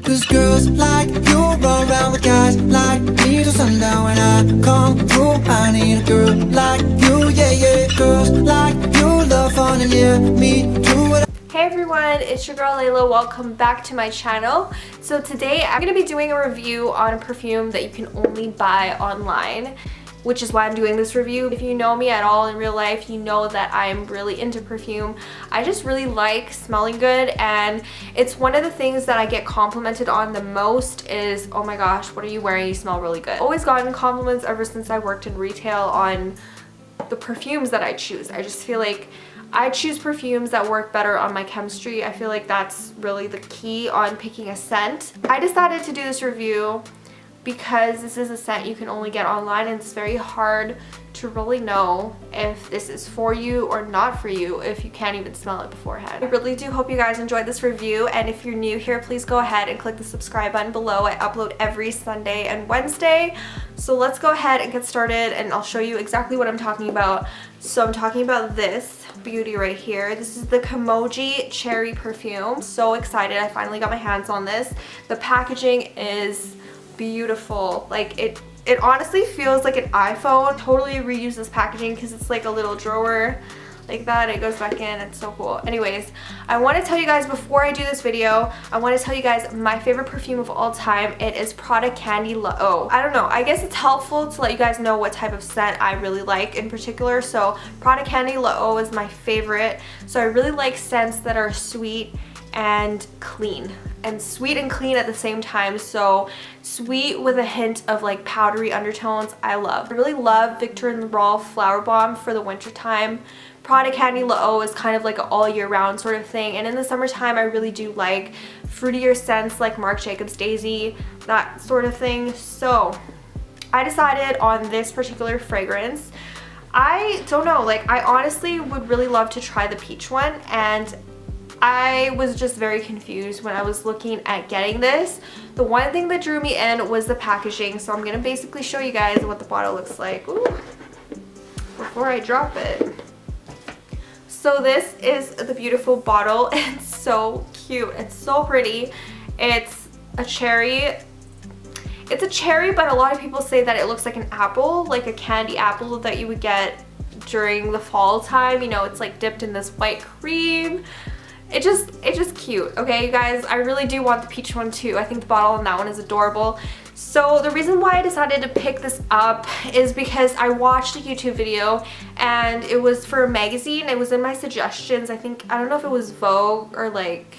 Cause girls like you run around with guys like me till sundown. When I come through, I need a girl like you, yeah, yeah. Girls like you love fun and yeah, me do what. Hey everyone, it's your girl Layla. Welcome back to my channel. So today I'm going to be doing a review on a perfume that you can only buy online, which is why I'm doing this review. If you know me at all in real life, you know that I'm really into perfume. I just really like smelling good, and it's one of the things that I get complimented on the most is, oh my gosh, what are you wearing? You smell really good. I've always gotten compliments ever since I worked in retail on the perfumes that I choose. I just feel like I choose perfumes that work better on my chemistry. I feel like that's really the key on picking a scent. I decided to do this review because this is a scent you can only get online, and it's very hard to really know if this is for you or not for you if you can't even smell it beforehand. I really do hope you guys enjoyed this review, and if you're new here, please go ahead and click the subscribe button below. I upload every Sunday and Wednesday. So let's go ahead and get started, and I'll show you exactly what I'm talking about. So I'm talking about this beauty right here. This is the Kimoji cherry perfume. So excited, I finally got my hands on this. The packaging is beautiful. Like it honestly feels like an iPhone. Totally reuse this packaging because it's like a little drawer like that. It goes back in. It's so cool. Anyways, I want to tell you guys before I do this video, I want to tell you guys my favorite perfume of all time. It is Prada Candy La Eau. I don't know, I guess it's helpful to let you guys know what type of scent I really like in particular. So Prada Candy La Eau is my favorite. So I really like scents that are sweet and clean, and sweet and clean at the same time. So sweet with a hint of like powdery undertones, I love. I really love Viktor & Rolf Flower Bomb for the winter time. Prada Candy La Eau is kind of like an all year round sort of thing, and in the summertime I really do like fruitier scents like Marc Jacobs Daisy, that sort of thing. So I decided on this particular fragrance. I don't know, like I honestly would really love to try the peach one, and I was just very confused when I was looking at getting this. The one thing that drew me in was the packaging, so I'm gonna basically show you guys what the bottle looks like. Ooh, before I drop it. So this is the beautiful bottle. It's so cute. It's so pretty. It's a cherry. It's a cherry, but a lot of people say that it looks like an apple, like a candy apple that you would get during the fall time. You know, it's like dipped in this white cream. It's just cute, okay, you guys? I really do want the peach one too. I think the bottle on that one is adorable. So the reason why I decided to pick this up is because I watched a YouTube video, and it was for a magazine. It was in my suggestions. I don't know if it was Vogue or like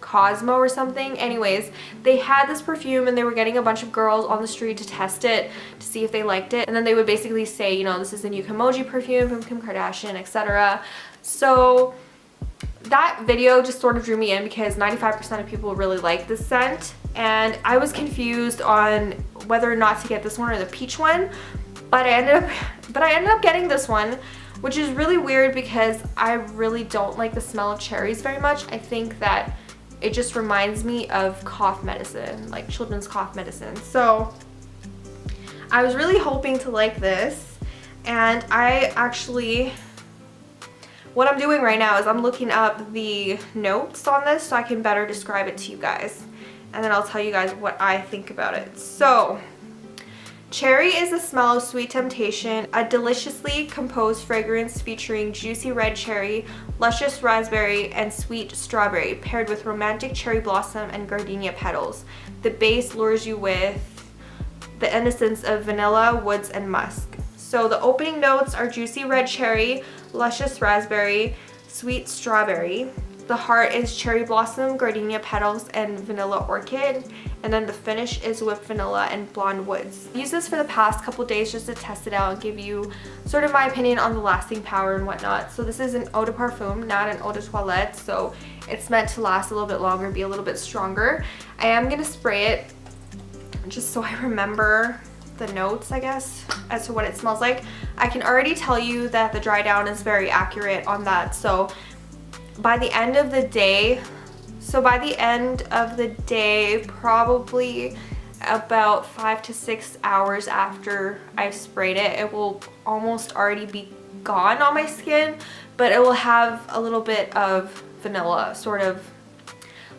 Cosmo or something. Anyways, they had this perfume, and they were getting a bunch of girls on the street to test it to see if they liked it, and then they would basically say, you know, this is the new Kimoji perfume from Kim Kardashian, etc. So that video just sort of drew me in because 95% of people really like this scent, and I was confused on whether or not to get this one or the peach one, but I ended up getting this one, which is really weird because I really don't like the smell of cherries very much. I think that it just reminds me of cough medicine, like children's cough medicine. So I was really hoping to like this, and what I'm doing right now is I'm looking up the notes on this so I can better describe it to you guys, and then I'll tell you guys what I think about it. So, cherry is the smell of sweet temptation, a deliciously composed fragrance featuring juicy red cherry, luscious raspberry, and sweet strawberry, paired with romantic cherry blossom and gardenia petals. The base lures you with the innocence of vanilla, woods, and musk. So the opening notes are juicy red cherry, luscious raspberry, sweet strawberry. The heart is cherry blossom, gardenia petals, and vanilla orchid. And then the finish is with vanilla and blonde woods. I used this for the past couple days just to test it out and give you sort of my opinion on the lasting power and whatnot. So this is an eau de parfum, not an eau de toilette. So it's meant to last a little bit longer, be a little bit stronger. I am gonna spray it just so I remember the notes, I guess, as to what it smells like. I can already tell you that the dry down is very accurate on that. So by the end of the day, probably about 5 to 6 hours after I've sprayed it, it will almost already be gone on my skin, but it will have a little bit of vanilla, sort of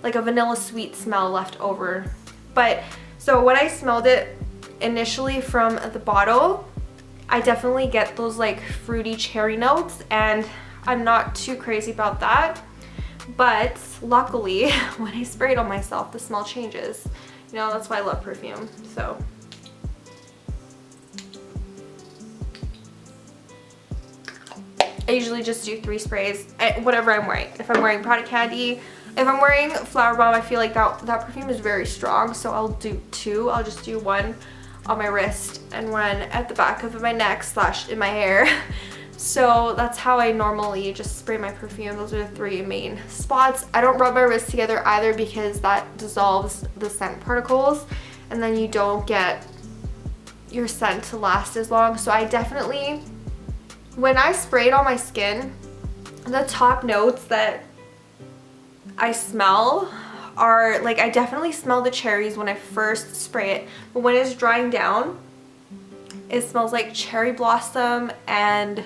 like a vanilla sweet smell left over. But so when I smelled it initially from the bottle, I definitely get those like fruity cherry notes, and I'm not too crazy about that. But luckily, when I spray it on myself, the smell changes. You know, that's why I love perfume. So I usually just do 3 sprays, whatever I'm wearing. If I'm wearing product candy, if I'm wearing Flower Bomb, I feel like that perfume is very strong, so I'll do 2. I'll just do 1 on my wrist and 1 at the back of my neck / in my hair. So that's how I normally just spray my perfume. Those are the 3 main spots. I don't rub my wrists together either because that dissolves the scent particles and then you don't get your scent to last as long. So I definitely, when I spray it on my skin, the top notes that I smell are like, I definitely smell the cherries when I first spray it, but when it's drying down, it smells like cherry blossom and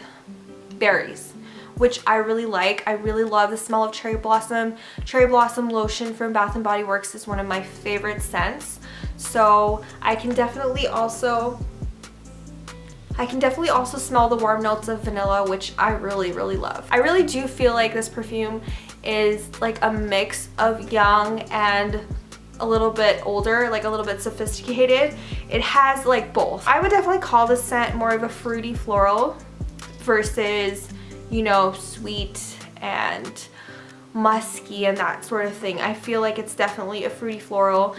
berries, which I really like. I really love the smell of cherry blossom. Cherry blossom lotion from Bath and Body Works is one of my favorite scents. So I can definitely also smell the warm notes of vanilla, which I really, really love. I really do feel like this perfume is like a mix of young and a little bit older, like a little bit sophisticated. It has like both. I would definitely call this scent more of a fruity floral versus, you know, sweet and musky and that sort of thing. I feel like it's definitely a fruity floral.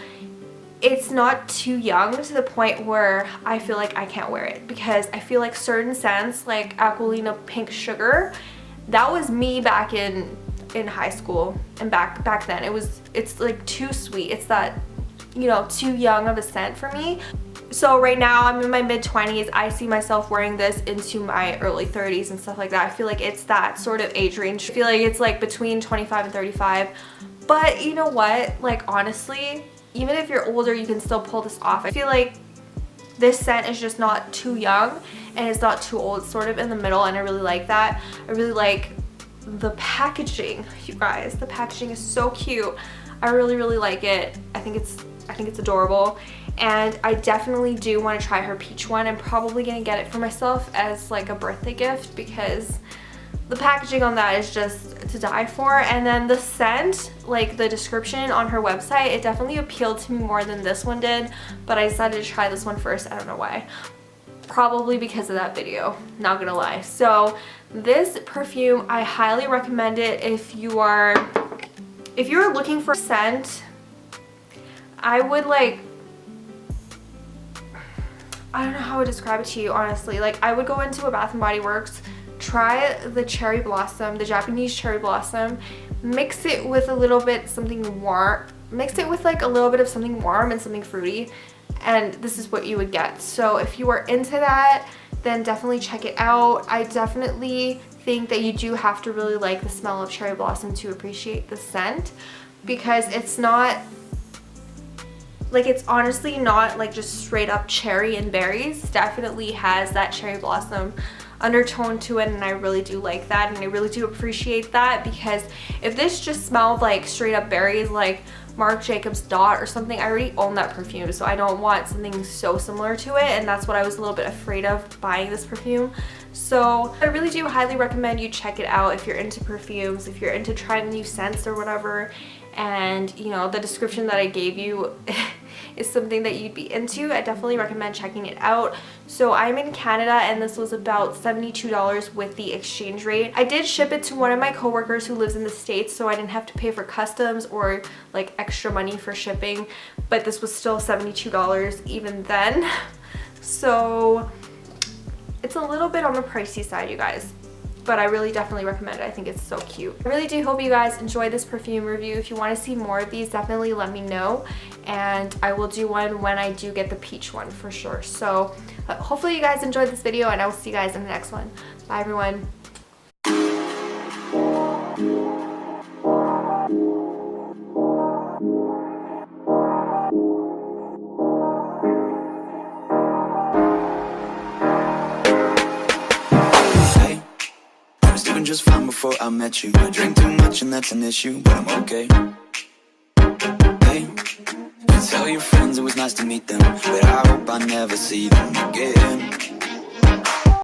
It's not too young to the point where I feel like I can't wear it, because I feel like certain scents like Aquilina Pink Sugar, that was me back in high school, and back then it's like too sweet. It's that, you know, too young of a scent for me. So right now I'm in my mid-20s. I see myself wearing this into my early 30s and stuff like that. I feel like it's that sort of age range. I feel like it's like between 25 and 35. But you know what? Like honestly, even if you're older, you can still pull this off. I feel like this scent is just not too young and it's not too old. It's sort of in the middle, and I really like that. I really like the packaging, you guys. The packaging is so cute. I really, really like it. I think it's adorable, and I definitely do want to try her peach one. I'm probably gonna get it for myself as like a birthday gift because the packaging on that is just to die for. And then the scent, like the description on her website, it definitely appealed to me more than this one did, but I decided to try this one first. I don't know why. Probably because of that video, not gonna lie. So this perfume, I highly recommend it if you're looking for scent. I would like, I don't know how to describe it to you, honestly. Like I would go into a Bath and Body Works, try the cherry blossom, the Japanese cherry blossom, mix it with a little bit something warm, mix it with like a little bit of something warm and something fruity, and this is what you would get. So if you are into that, then definitely check it out. I definitely think that you do have to really like the smell of cherry blossom to appreciate the scent, because it's not like, it's honestly not like just straight up cherry and berries. Definitely has that cherry blossom undertone to it, and I really do like that, and I really do appreciate that, because if this just smelled like straight up berries like Marc Jacobs Dot or something, I already own that perfume, so I don't want something so similar to it, and that's what I was a little bit afraid of buying this perfume. So I really do highly recommend you check it out if you're into perfumes, if you're into trying new scents or whatever. And you know, the description that I gave you is something that you'd be into. I definitely recommend checking it out. So I'm in Canada, and this was about $72 with the exchange rate. I did ship it to one of my coworkers who lives in the States, so I didn't have to pay for customs or like extra money for shipping, but this was still $72 even then. So it's a little bit on the pricey side, you guys, but I really definitely recommend it. I think it's so cute. I really do hope you guys enjoy this perfume review. If you want to see more of these, definitely let me know, and I will do one when I do get the peach one for sure. So hopefully you guys enjoyed this video, and I will see you guys in the next one. Bye everyone. Just fine before I met you. I drink too much and that's an issue, but I'm okay. your friends, it was nice to meet them, but I hope I never see them again.